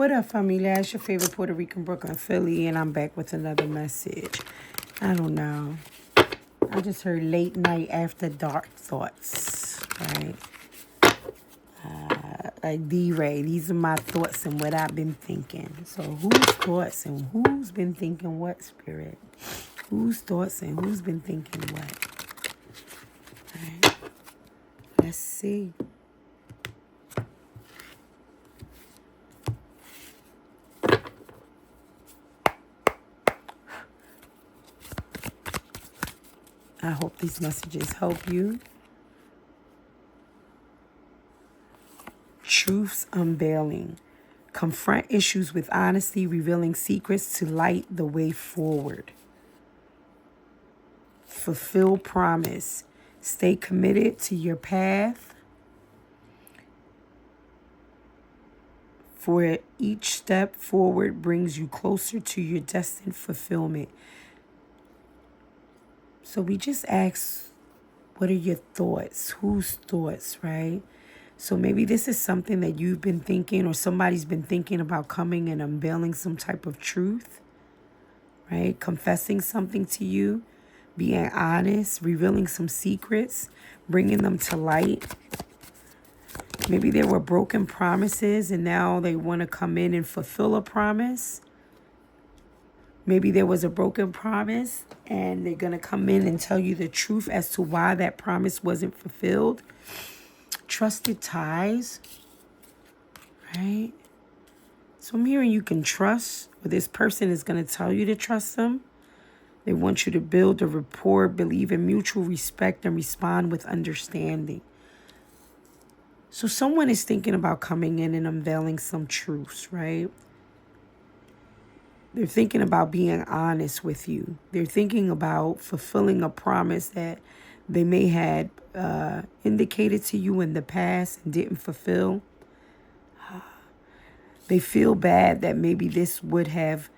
What up, familia? It's your favorite Puerto Rican Brooklyn Philly, and I'm back with another message. I don't know. I just heard late night after dark thoughts, right? Like D-Ray, these are my thoughts and what I've been thinking. So whose thoughts and who's been thinking what, Spirit? Whose thoughts and who's been thinking what? Right? Let's see. I hope these messages help you. Truths unveiling. Confront issues with honesty, revealing secrets to light the way forward. Fulfill promise. Stay committed to your path. For each step forward brings you closer to your destined fulfillment. So we just ask, what are your thoughts? Whose thoughts, right? So maybe this is something that you've been thinking or somebody's been thinking about coming and unveiling some type of truth, right? Confessing something to you, being honest, revealing some secrets, bringing them to light. Maybe there were broken promises and now they want to come in and fulfill a promise. Maybe there was a broken promise and they're going to come in and tell you the truth as to why that promise wasn't fulfilled. Trusted ties, right? So I'm hearing you can trust, or this person is going to tell you to trust them. They want you to build a rapport, believe in mutual respect, and respond with understanding. So someone is thinking about coming in and unveiling some truths, right? They're thinking about being honest with you. They're thinking about fulfilling a promise that they may had indicated to you in the past and didn't fulfill. They feel bad that maybe this would have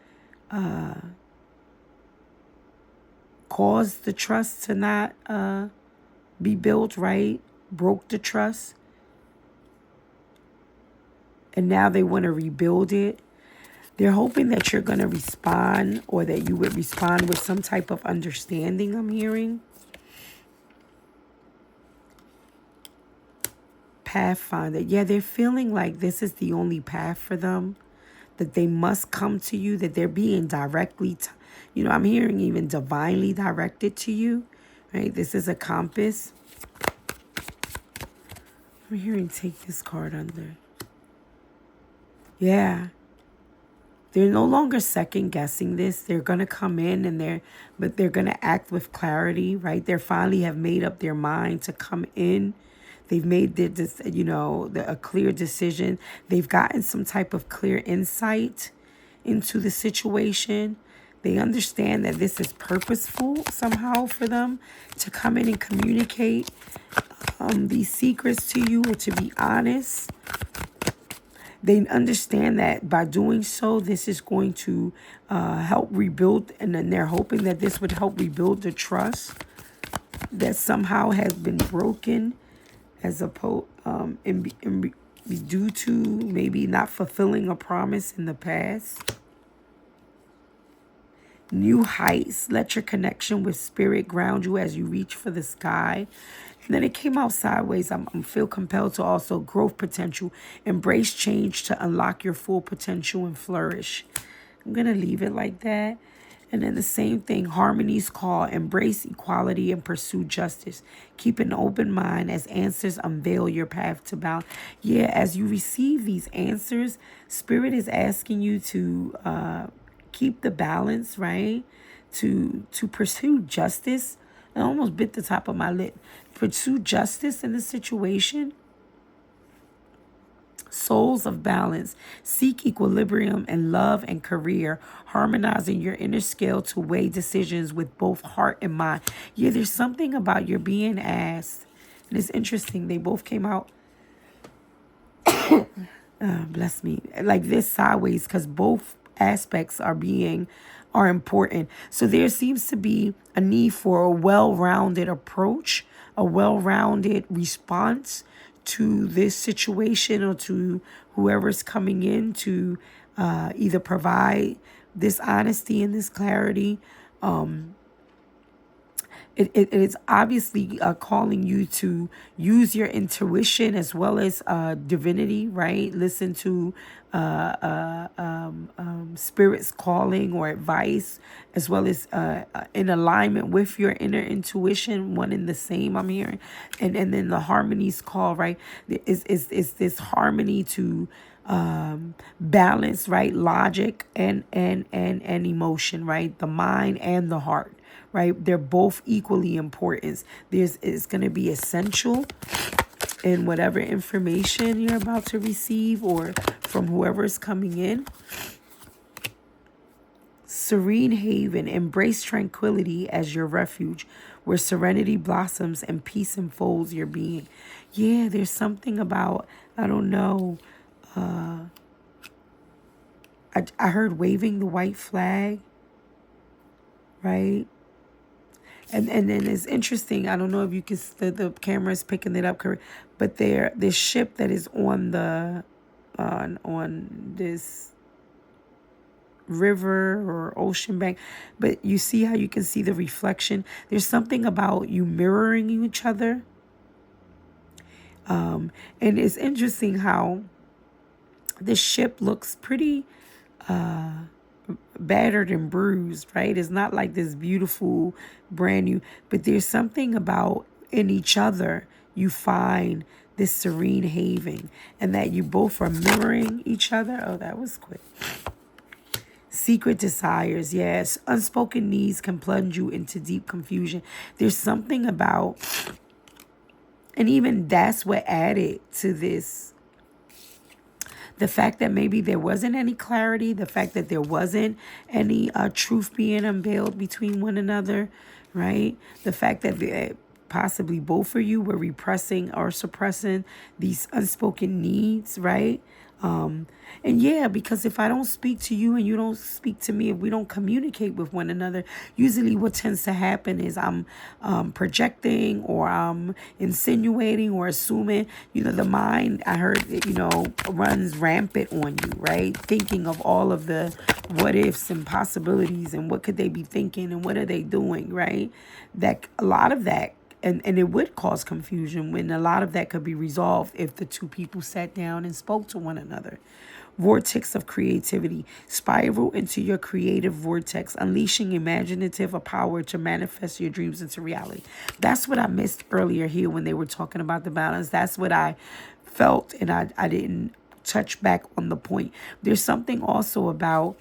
caused the trust to not be built, right? Broke the trust. And now they want to rebuild it. They're hoping that you're going to respond, or that you would respond with some type of understanding, I'm hearing. Pathfinder. Yeah, they're feeling like this is the only path for them, that they must come to you, that they're being directly, I'm hearing even divinely directed to you, right? This is a compass. I'm hearing take this card under. Yeah. They're no longer second guessing this. They're going to come in and they're going to act with clarity, right? They finally have made up their mind to come in. They've made a clear decision. They've gotten some type of clear insight into the situation. They understand that this is purposeful somehow for them to come in and communicate these secrets to you, or to be honest. They understand that by doing so, this is going to help rebuild, and then they're hoping that this would help rebuild the trust that somehow has been broken, as opposed due to maybe not fulfilling a promise in the past. New heights. Let your connection with spirit ground you as you reach for the sky. And then it came out sideways. I feel compelled to also growth potential. Embrace change to unlock your full potential and flourish. I'm going to leave it like that. And then the same thing, harmony's call. Embrace equality and pursue justice. Keep an open mind as answers unveil your path to balance. Yeah, as you receive these answers, Spirit is asking you to keep the balance, right? To pursue justice. I almost bit the top of my lip. Pursue justice in the situation. Souls of balance. Seek equilibrium in love and career, harmonizing your inner scale to weigh decisions with both heart and mind. Yeah, there's something about your being asked. And it's interesting. They both came out, bless me, like this sideways, because both aspects are important. So there seems to be a need for a well-rounded approach, a well-rounded response to this situation or to whoever's coming in to either provide this honesty and this clarity. It is obviously calling you to use your intuition as well as divinity, right? Listen to spirit's calling or advice, as well as in alignment with your inner intuition, one and the same, I'm hearing. And then the harmonies call, right? Is this harmony to balance, right? Logic and emotion, right? The mind and the heart, right? They're both equally important. It's going to be essential in whatever information you're about to receive or from whoever is coming in. Serene haven, embrace tranquility as your refuge, where serenity blossoms and peace enfolds your being. Yeah, there's something about, I don't know, I heard waving the white flag, right? And then it's interesting. I don't know if you can, the camera is picking it up correct, but this ship that is on the on this river or ocean bank, but you see how you can see the reflection. There's something about you mirroring each other. And it's interesting how this ship looks pretty battered and bruised, right? It's not like this beautiful, brand new, but there's something about in each other you find this serene haven, and that you both are mirroring each other. Oh, that was quick. Secret desires, yes. Unspoken needs can plunge you into deep confusion. There's something about, and even that's what added to this, the fact that maybe there wasn't any clarity, the fact that there wasn't any truth being unveiled between one another, right? The fact that possibly both of you were repressing or suppressing these unspoken needs, right? And yeah, because if I don't speak to you and you don't speak to me, if we don't communicate with one another, usually what tends to happen is I'm projecting or I'm insinuating or assuming. The mind, I heard, runs rampant on you, right? Thinking of all of the what ifs and possibilities and what could they be thinking and what are they doing, right? That a lot of that, and it would cause confusion when a lot of that could be resolved if the two people sat down and spoke to one another. Vortex of creativity. Spiral into your creative vortex, unleashing imaginative power to manifest your dreams into reality. That's what I missed earlier here when they were talking about the balance. That's what I felt, and I didn't touch back on the point. There's something also about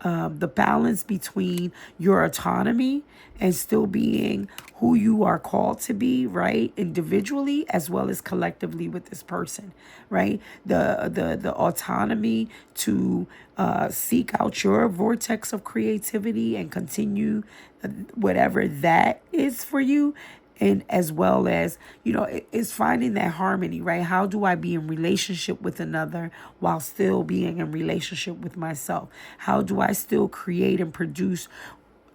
the balance between your autonomy and still being who you are called to be, right? Individually as well as collectively with this person, right? The autonomy to seek out your vortex of creativity and continue whatever that is for you. And as well as, it's finding that harmony, right? How do I be in relationship with another while still being in relationship with myself? How do I still create and produce,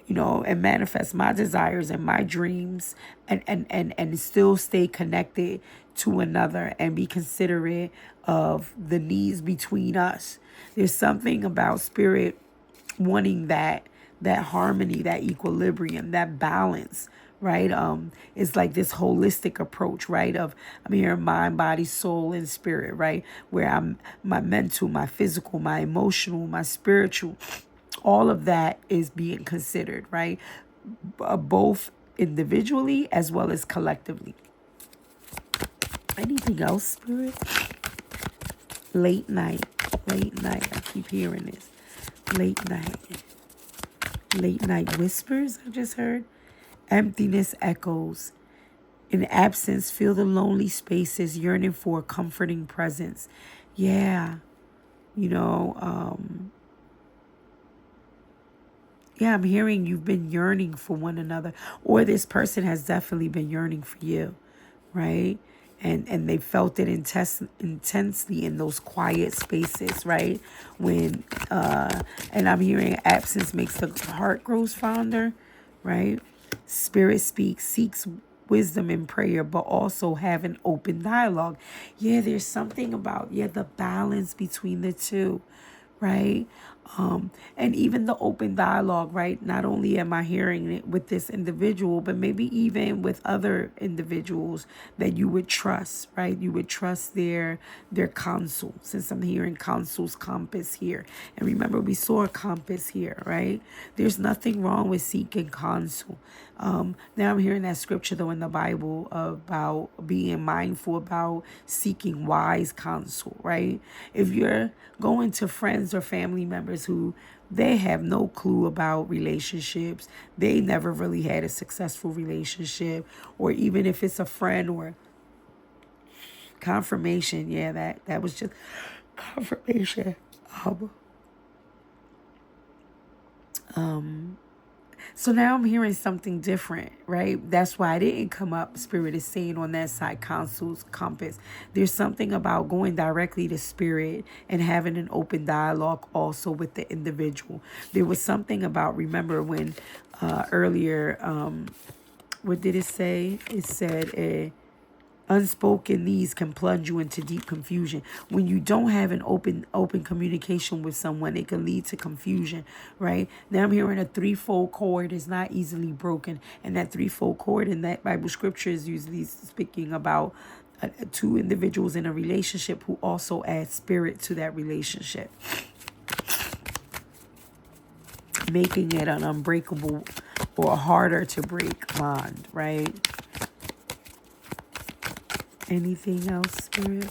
and manifest my desires and my dreams and still stay connected to another and be considerate of the needs between us? There's something about spirit wanting that harmony, that equilibrium, that balance, right? It's like this holistic approach, right? I'm here, mind, body, soul, and spirit, right? Where I'm my mental, my physical, my emotional, my spiritual, all of that is being considered, right? Both individually as well as collectively. Anything else, spirit? Late night. I keep hearing this. Late night whispers, I just heard. Emptiness echoes. In absence, feel the lonely spaces, yearning for a comforting presence. Yeah. I'm hearing you've been yearning for one another, or this person has definitely been yearning for you, right? And they felt it intensely in those quiet spaces, right? When, and I'm hearing absence makes the heart grows fonder, right? Spirit seeks wisdom in prayer, but also have an open dialogue. Yeah, there's something about, the balance between the two, right? And even the open dialogue, right? Not only am I hearing it with this individual, but maybe even with other individuals that you would trust, right? You would trust their counsel, since I'm hearing counsel's compass here. And remember, we saw a compass here, right? There's nothing wrong with seeking counsel. Now I'm hearing that scripture though in the Bible about being mindful about seeking wise counsel, right? If you're going to friends or family members who they have no clue about relationships, they never really had a successful relationship, or even if it's a friend or confirmation, that was just confirmation. So now I'm hearing something different, right? That's why I didn't come up. Spirit is saying on that side, counsel's compass. There's something about going directly to spirit and having an open dialogue also with the individual. There was something about, remember when earlier, what did it say? It said, unspoken needs can plunge you into deep confusion. When you don't have an open communication with someone, it can lead to confusion, right? Now I'm hearing a threefold cord is not easily broken. And that threefold cord in that Bible scripture is usually speaking about two individuals in a relationship who also add spirit to that relationship, making it an unbreakable or harder to break bond, right? Anything else, Spirit?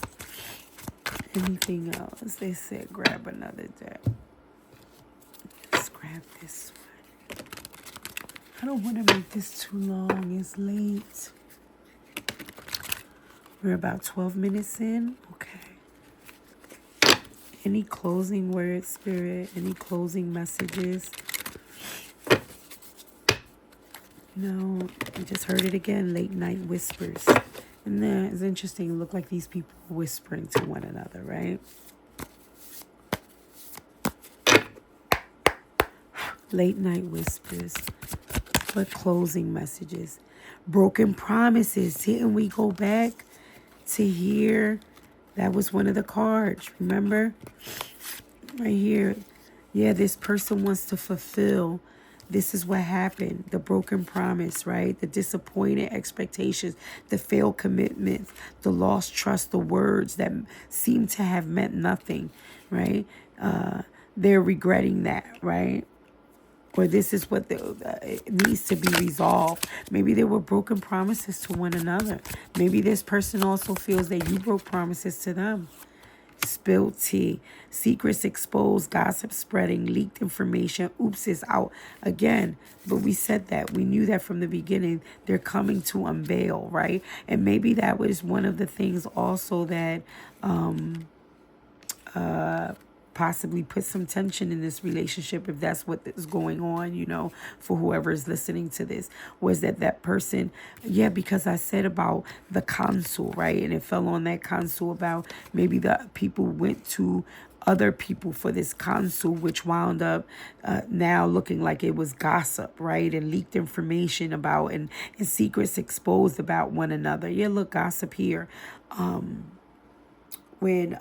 Anything else? They said grab another deck. Let's grab this one. I don't want to make this too long. It's late. We're about 12 minutes in. Okay. Any closing words, Spirit? Any closing messages? No, I just heard it again. Late night whispers. And then it's interesting. It looked like these people were whispering to one another, right? Late night whispers. But closing messages. Broken promises. Didn't we go back to here? That was one of the cards. Remember? Right here. Yeah, this person wants to fulfill. This is what happened. The broken promise, right? The disappointed expectations, the failed commitments, the lost trust, the words that seem to have meant nothing, right? They're regretting that, right? Or this is what it needs to be resolved. Maybe there were broken promises to one another. Maybe this person also feels that you broke promises to them. Spilled tea, secrets exposed, gossip spreading, leaked information. Oops is out again. But we said that. We knew that from the beginning. They're coming to unveil, right? And maybe that was one of the things also that possibly put some tension in this relationship, if that's what is going on, for whoever is listening to this, was that person, because I said about the counsel, right? And it fell on that counsel about maybe the people went to other people for this counsel, which wound up now looking like it was gossip, right? And leaked information about and secrets exposed about one another. Yeah, look, gossip here. When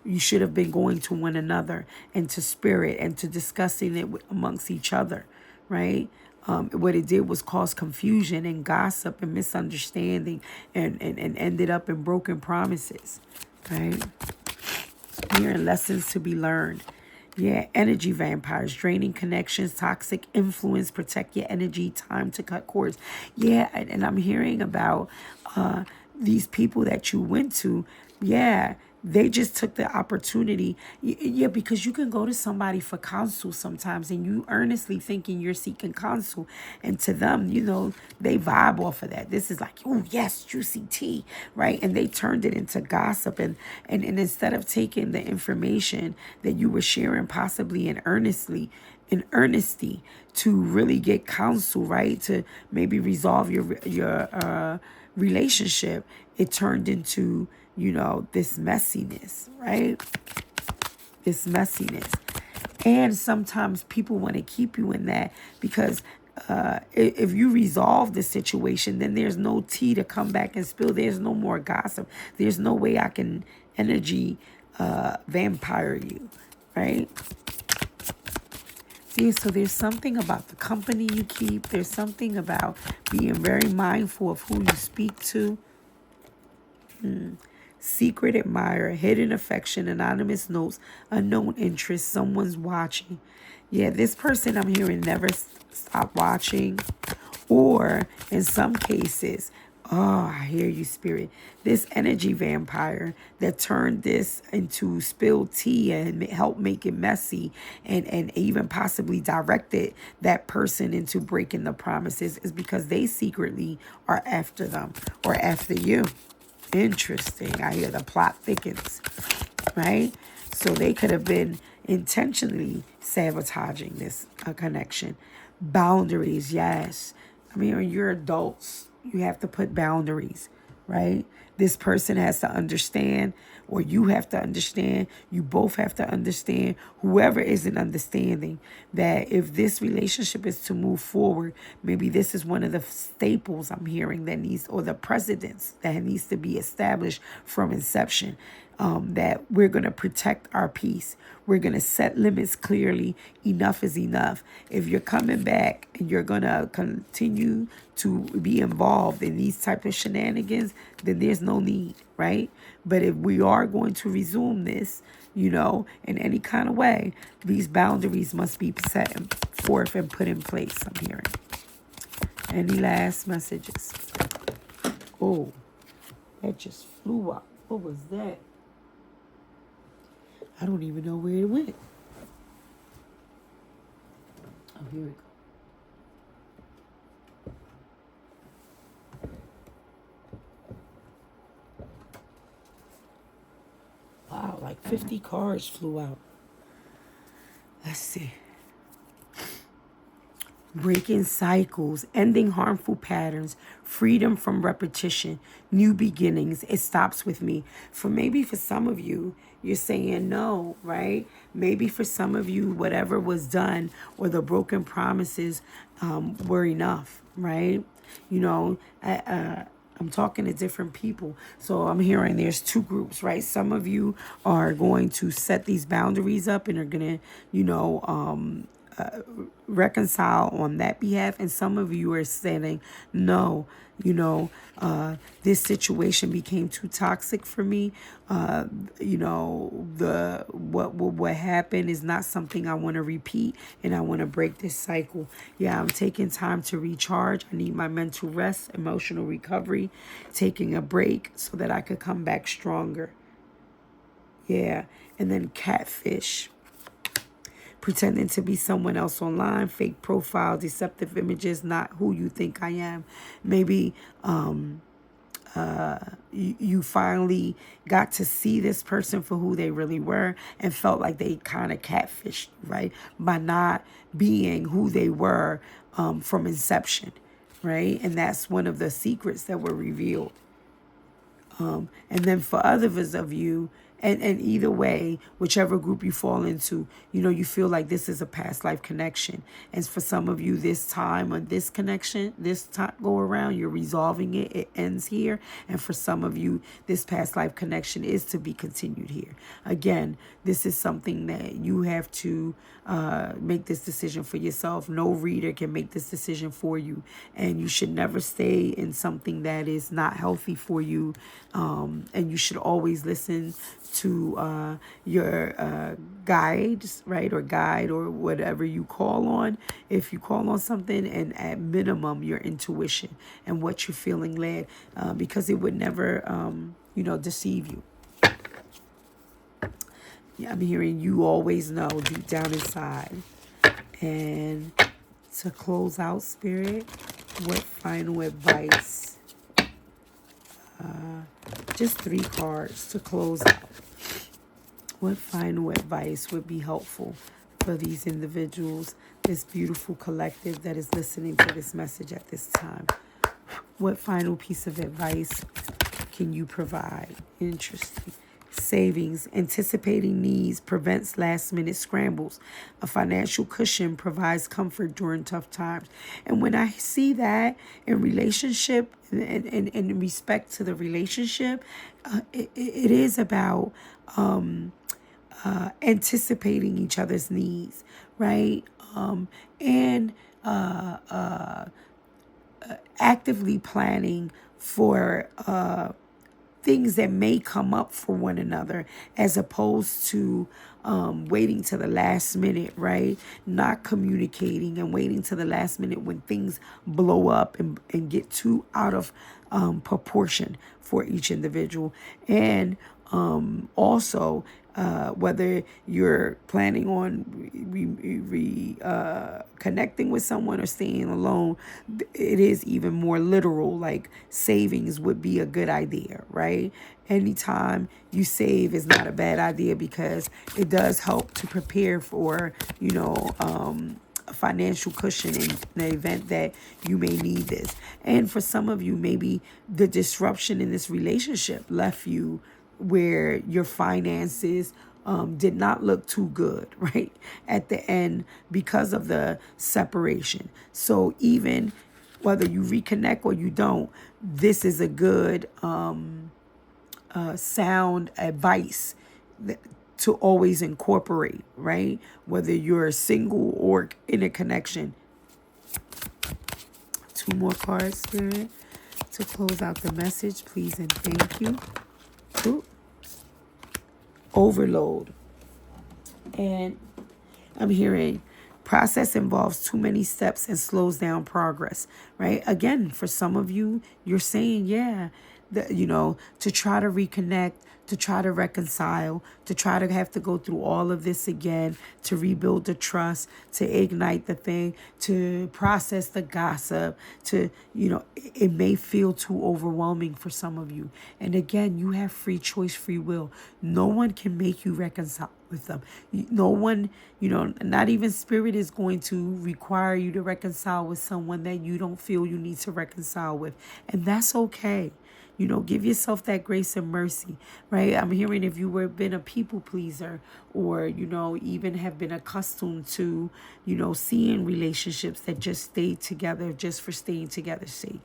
you should have been going to one another and to spirit and to discussing it amongst each other, right? What it did was cause confusion and gossip and misunderstanding and ended up in broken promises, right? Here are lessons to be learned. Yeah, energy vampires, draining connections, toxic influence, protect your energy, time to cut cords. Yeah, and I'm hearing about these people that you went to. Yeah, they just took the opportunity. Yeah, because you can go to somebody for counsel sometimes and you earnestly thinking you're seeking counsel. And to them, they vibe off of that. This is like, oh, yes, juicy tea, right? And they turned it into gossip. And instead of taking the information that you were sharing possibly in earnesty to really get counsel, right? To maybe resolve your relationship, it turned into this messiness, right? This messiness. And sometimes people want to keep you in that because if you resolve the situation, then there's no tea to come back and spill. There's no more gossip. There's no way I can energy vampire you, right? See, so there's something about the company you keep. There's something about being very mindful of who you speak to. Secret admirer, hidden affection, anonymous notes, unknown interest, someone's watching. Yeah, this person I'm hearing never stop watching. Or in some cases, oh, I hear you, spirit. This energy vampire that turned this into spilled tea and helped make it messy and even possibly directed that person into breaking the promises is because they secretly are after them or after you. Interesting. I hear the plot thickens, right? So they could have been intentionally sabotaging this connection. Boundaries, yes. I mean, when you're adults, you have to put boundaries, right? This person has to understand, or you have to understand, you both have to understand, whoever isn't understanding, that if this relationship is to move forward, maybe this is one of the staples I'm hearing that needs, or the precedents that needs to be established from inception. That we're going to protect our peace. We're going to set limits clearly. Enough is enough. If you're coming back and you're going to continue to be involved in these type of shenanigans, then there's no need, right? But if we are going to resume this, in any kind of way, these boundaries must be set forth and put in place, I'm hearing. Any last messages? Oh, that just flew up. What was that? I don't even know where it went. Oh, here we go. Wow, like 50 cards flew out. Let's see. Breaking cycles, ending harmful patterns, freedom from repetition, new beginnings. It stops with me. Maybe for some of you, you're saying no, right? Maybe for some of you, whatever was done or the broken promises were enough, right? I'm talking to different people. So I'm hearing there's two groups, right? Some of you are going to set these boundaries up and are going to, reconcile on that behalf, and some of you are saying no, this situation became too toxic for me. What happened is not something I want to repeat, and I want to break this cycle. Yeah, I'm taking time to recharge. I need my mental rest, emotional recovery, taking a break so that I could come back stronger. Yeah. And then catfish, pretending to be someone else online, fake profile, deceptive images, not who you think I am. Maybe you finally got to see this person for who they really were and felt like they kind of catfished, right? By not being who they were from inception, right? And that's one of the secrets that were revealed. And then for others of you, and either way, whichever group you fall into, you feel like this is a past life connection. And for some of you, this time on this connection, this time go around, you're resolving it. It ends here. And for some of you, this past life connection is to be continued here. Again, this is something that you have to make this decision for yourself. No reader can make this decision for you. And you should never stay in something that is not healthy for you. And you should always listen to your guides, right? Or guide, or whatever you call on. If you call on something, and at minimum, your intuition and what you're feeling led, because it would never, deceive you. Yeah, I'm hearing you always know deep down inside. And to close out, Spirit, what final advice? Just 3 cards to close out. What final advice would be helpful for these individuals, this beautiful collective that is listening to this message at this time? What final piece of advice can you provide? Interesting. Savings, anticipating needs prevents last minute scrambles. A financial cushion provides comfort during tough times. And when I see that in relationship and in respect to the relationship, it is about anticipating each other's needs, right? And actively planning for things that may come up for one another, as opposed to waiting to the last minute, right? Not communicating and waiting to the last minute when things blow up and get too out of proportion for each individual. And also, whether you're planning on connecting with someone or staying alone, it is even more literal. Like savings would be a good idea, right? Anytime you save is not a bad idea, because it does help to prepare for, a financial cushion in the event that you may need this. And for some of you, maybe the disruption in this relationship left you where your finances did not look too good, right, at the end because of the separation. So even whether you reconnect or you don't, this is a good sound advice to always incorporate, right? Whether you're single or in a connection. Two more cards, Spirit, to close out the message, please and thank you. Ooh. Overload. And I'm hearing process involves too many steps and slows down progress, right? Again, for some of you, you're saying, yeah, to try to reconnect, to try to reconcile, to try to have to go through all of this again, to rebuild the trust, to ignite the thing, to process the gossip, it may feel too overwhelming for some of you. And again, you have free choice, free will. No one can make you reconcile with them. No one, not even spirit is going to require you to reconcile with someone that you don't feel you need to reconcile with. And that's okay. Give yourself that grace and mercy, right? I'm hearing if you were been a people pleaser, or, even have been accustomed to, seeing relationships that just stayed together just for staying together's sake.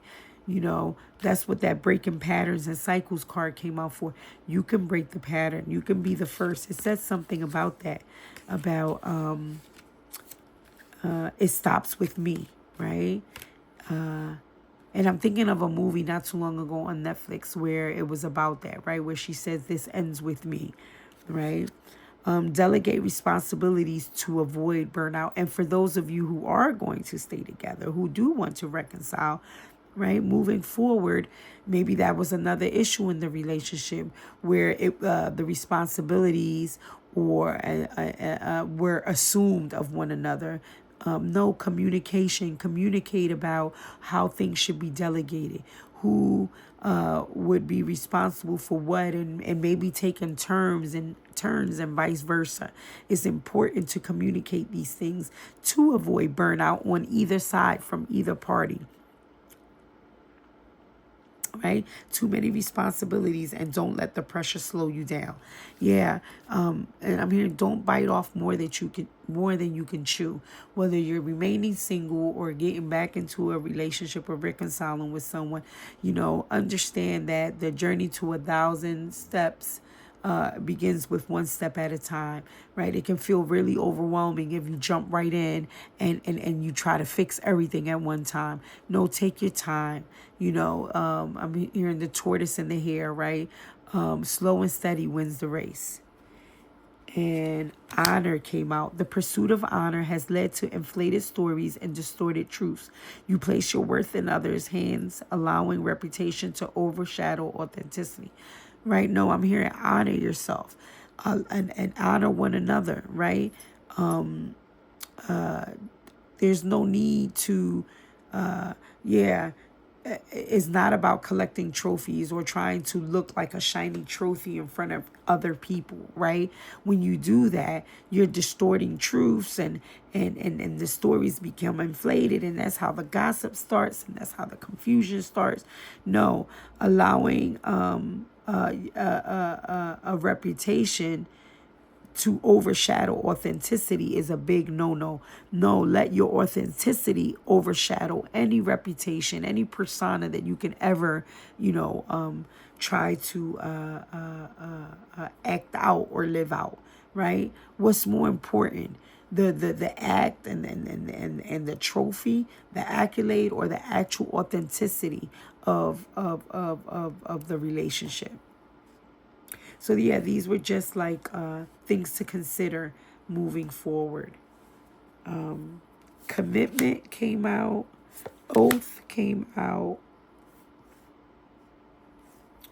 That's what that breaking patterns and cycles card came out for. You can break the pattern. You can be the first. It says something about that, about it stops with me, right? And I'm thinking of a movie not too long ago on Netflix where it was about that, right? Where she says, this ends with me, right? Delegate responsibilities to avoid burnout. And for those of you who are going to stay together, who do want to reconcile, right, moving forward, maybe that was another issue in the relationship where the responsibilities or were assumed of one another. No communication. Communicate about how things should be delegated, who would be responsible for what, and maybe taking turns and vice versa. It's important to communicate these things to avoid burnout on either side, from either party. Right? Too many responsibilities, and don't let the pressure slow you down. Yeah. And I'm hearing, don't bite off more than you can chew. Whether you're remaining single or getting back into a relationship or reconciling with someone, understand that the journey to 1,000 steps begins with one step at a time, right? It can feel really overwhelming if you jump right in and you try to fix everything at one time. No, take your time. I'm hearing the tortoise and the hare, right? Slow and steady wins the race. And honor came out. The pursuit of honor has led to inflated stories and distorted truths. You place your worth in others' hands, allowing reputation to overshadow authenticity. Right? No, I'm hearing honor yourself and honor one another, right? There's no need to, it's not about collecting trophies or trying to look like a shiny trophy in front of other people, right? When you do that, you're distorting truths, and the stories become inflated, and that's how the gossip starts, and that's how the confusion starts. No, allowing a reputation to overshadow authenticity is a big no. No, let your authenticity overshadow any reputation, any persona that you can ever, try to act out or live out, right? What's more important? The act and the trophy, the accolade, or the actual authenticity of the relationship. So yeah, these were just like things to consider moving forward. Commitment came out, oath came out,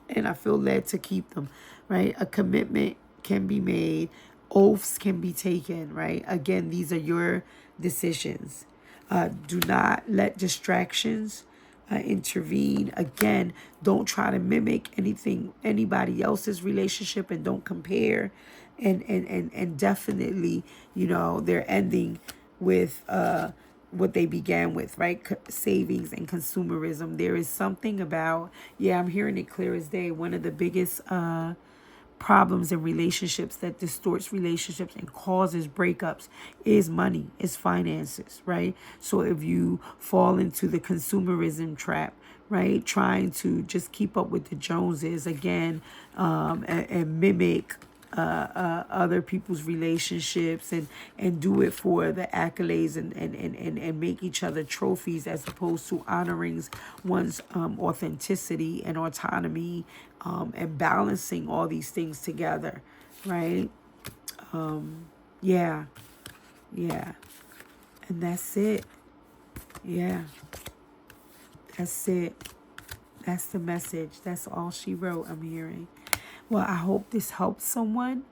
and I feel led to keep them, right? A commitment can be made, oaths can be taken, right? Again, these are your decisions. Do not let distractions intervene. Again, don't try to mimic anybody else's relationship, and don't compare. And definitely, they're ending with what they began with, right? Savings and consumerism. There is something about, yeah, I'm hearing it clear as day. One of the biggest problems in relationships that distorts relationships and causes breakups is money, is finances, right? So if you fall into the consumerism trap, right, trying to just keep up with the Joneses again, and mimic other people's relationships, and do it for the accolades, and make each other trophies, as opposed to honoring one's authenticity and autonomy, and balancing all these things together, right? Yeah, yeah. And that's it. Yeah, that's it. That's the message. That's all she wrote, I'm hearing. Well, I hope this helps someone.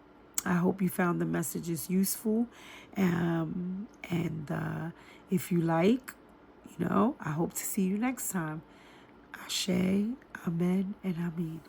I hope you found the messages useful. And if you like, I hope to see you next time. Ashe, Amen, and Amin.